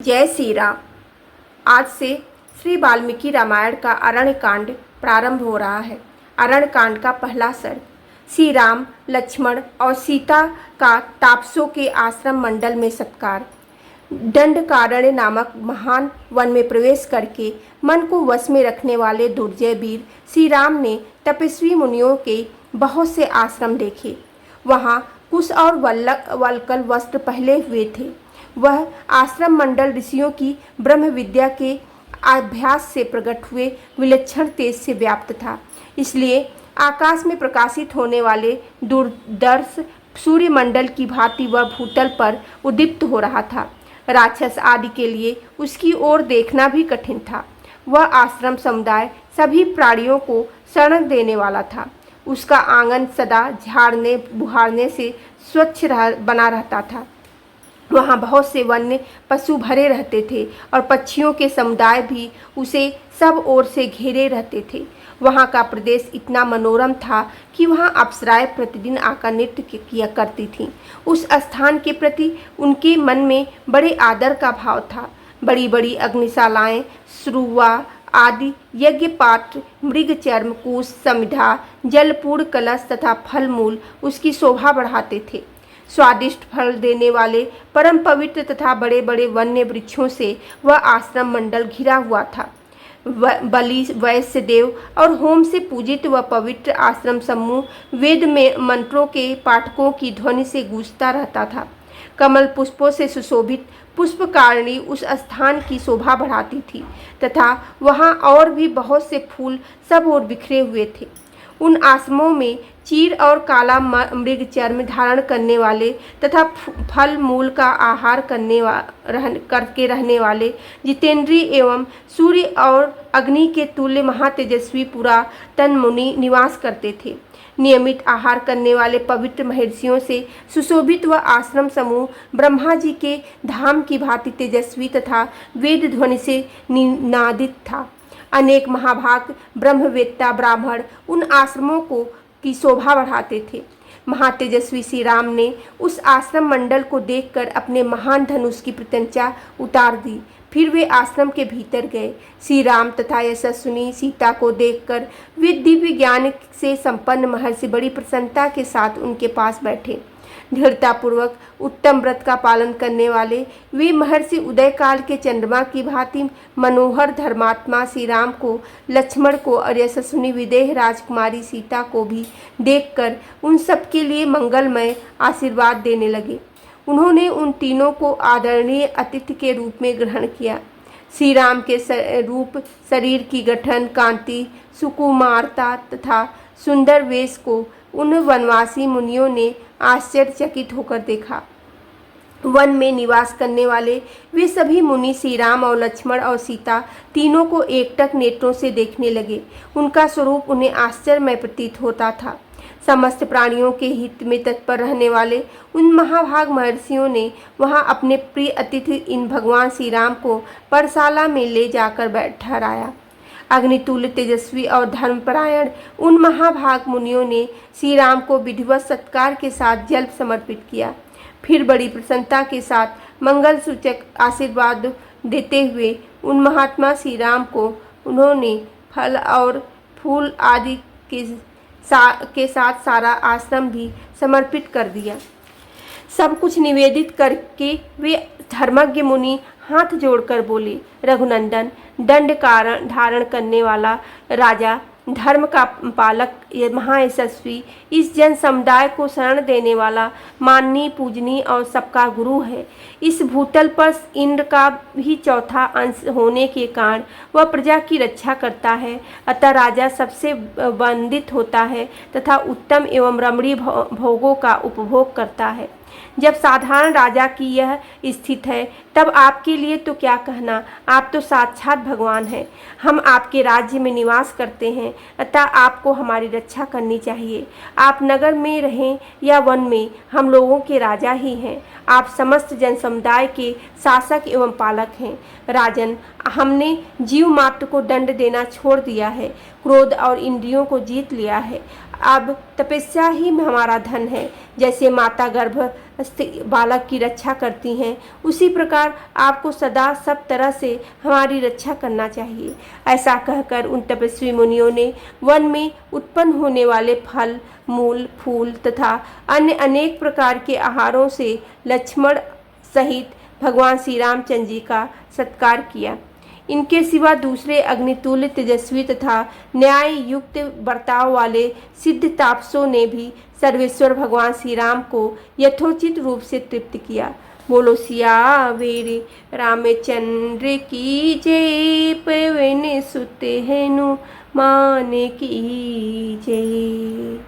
जय श्री राम। आज से श्री वाल्मीकि रामायण का अरण्य कांड प्रारंभ हो रहा है। अरण्य कांड का पहला सर्ग। श्री राम, लक्ष्मण और सीता का तापसों के आश्रम मंडल में सत्कार। दंडकारण्य नामक महान वन में प्रवेश करके मन को वश में रखने वाले दुर्जय वीर श्री राम ने तपस्वी मुनियों के बहुत से आश्रम देखे। वहाँ कुश और वल्कल वस्त्र पहले हुए थे। वह आश्रम मंडल ऋषियों की ब्रह्म विद्या के अभ्यास से प्रकट हुए विलक्षण तेज से व्याप्त था। इसलिए आकाश में प्रकाशित होने वाले दूरदर्श सूर्यमंडल की भांति वह भूतल पर उद्दीप्त हो रहा था। राक्षस आदि के लिए उसकी ओर देखना भी कठिन था। वह आश्रम समुदाय सभी प्राणियों को शरण देने वाला था। उसका आंगन सदा झाड़ने बुहारने से स्वच्छ बना रहता था। वहाँ बहुत से वन्य पशु भरे रहते थे और पक्षियों के समुदाय भी उसे सब ओर से घेरे रहते थे। वहाँ का प्रदेश इतना मनोरम था कि वहाँ अप्सराएं प्रतिदिन आकर नृत्य किया करती थीं। उस स्थान के प्रति उनके मन में बड़े आदर का भाव था। बड़ी बड़ी अग्निशालाएं, श्रुवा आदि यज्ञ पात्र, मृग चर्म, कूश, समिधा, जलपूर्ण कलश तथा फल मूल उसकी शोभा बढ़ाते थे। स्वादिष्ट फल देने वाले परम पवित्र तथा बड़े बड़े वन्य वृक्षों से वह आश्रम मंडल घिरा हुआ था। बलि, वैश्य देव और होम से पूजित वह पवित्र आश्रम समूह वेद में मंत्रों के पाठकों की ध्वनि से गूंजता रहता था। कमल पुष्पों से सुशोभित पुष्पकारिणी उस स्थान की शोभा बढ़ाती थी तथा वहाँ और भी बहुत से फूल सब ओर बिखरे हुए थे। उन आश्रमों में चीर और काला मृग चर्म धारण करने वाले तथा फल मूल का आहार करके रहने वाले जितेंद्रिय एवं सूर्य और अग्नि के तुल्य महातेजस्वी पुरातन मुनि निवास करते थे। नियमित आहार करने वाले पवित्र महर्षियों से सुशोभित वह आश्रम समूह ब्रह्मा जी के धाम की भांति तेजस्वी तथा वेद ध्वनि से निनादित था। अनेक महाभाग ब्रह्मवेत्ता ब्राह्मण उन आश्रमों की शोभा बढ़ाते थे। महातेजस्वी श्री राम ने उस आश्रम मंडल को देखकर अपने महान धनुष की प्रत्यंचा उतार दी। फिर वे आश्रम के भीतर गए। श्री राम तथा यशस्विनी सीता को देखकर वे दिव्य ज्ञान से संपन्न महर्षि बड़ी प्रसन्नता के साथ उनके पास बैठे। दृढ़तापूर्वक उत्तम व्रत का पालन करने वाले वे महर्षि उदय काल के चंद्रमा की भांति मनोहर धर्मात्मा श्री राम को, लक्ष्मण को और यशस्विनी विदेह राजकुमारी सीता को भी देखकर उन सबके लिए मंगलमय आशीर्वाद देने लगे। उन्होंने उन तीनों को आदरणीय अतिथि के रूप में ग्रहण किया। श्री राम के रूप, शरीर की गठन, कांति, सुकुमारता तथा सुंदर वेश को उन वनवासी मुनियों ने आश्चर्यचकित होकर देखा। वन में निवास करने वाले वे सभी मुनि श्री राम और लक्ष्मण और सीता तीनों को एकटक नेत्रों से देखने लगे। उनका स्वरूप उन्हें आश्चर्यमय प्रतीत होता था। समस्त प्राणियों के हित में तत्पर रहने वाले उन महाभाग महर्षियों ने वहां अपने प्रिय अतिथि इन भगवान श्री राम को परशाला में ले जाकर ठहराया। अग्नितुल्य तेजस्वी और धर्मपरायण उन महाभाग मुनियों ने श्री राम को विधिवत सत्कार के साथ जल समर्पित किया। फिर बड़ी प्रसन्नता के साथ मंगल सूचक आशीर्वाद देते हुए उन महात्मा श्री राम को उन्होंने फल और फूल आदि के साथ सारा आश्रम भी समर्पित कर दिया। सब कुछ निवेदित करके वे धर्मज्ञ मुनि हाथ जोड़कर बोले, रघुनंदन, दंड धारण करने वाला राजा, धर्म का पालक, महायशस्वी, इस जन समुदाय को शरण देने वाला, माननीय, पूजनीय और सबका गुरु है। इस भूतल पर इंद्र का भी चौथा अंश होने के कारण वह प्रजा की रक्षा करता है। अतः राजा सबसे वंदित होता है तथा उत्तम एवं रमणीय भोगों का उपभोग करता है। जब साधारण राजा की यह स्थिति है तब आपके लिए तो क्या कहना, आप तो साक्षात भगवान हैं। हम आपके राज्य में निवास करते हैं, अतः आपको हमारी रक्षा करनी चाहिए। आप नगर में रहें या वन में, हम लोगों के राजा ही हैं। आप समस्त जन समुदाय के शासक एवं पालक हैं। राजन, हमने जीव मात्र को दंड देना छोड़ दिया है, क्रोध और इंद्रियों को जीत लिया है। अब तपस्या ही हमारा धन है। जैसे माता गर्भस्थ बालक की रक्षा करती हैं, उसी प्रकार आपको सदा सब तरह से हमारी रक्षा करना चाहिए। ऐसा कहकर उन तपस्वी मुनियों ने वन में उत्पन्न होने वाले फल, मूल, फूल तथा अन्य अनेक प्रकार के आहारों से लक्ष्मण सहित भगवान श्री रामचंद्र जी का सत्कार किया। इनके सिवा दूसरे अग्नितुल्य तेजस्वी तथा न्याय युक्त बर्ताव वाले सिद्ध तापसों ने भी सर्वेश्वर भगवान श्री राम को यथोचित रूप से तृप्त किया। बोलो सियावर रामचंद्र की जय, पवन सुत हनुमान की जय।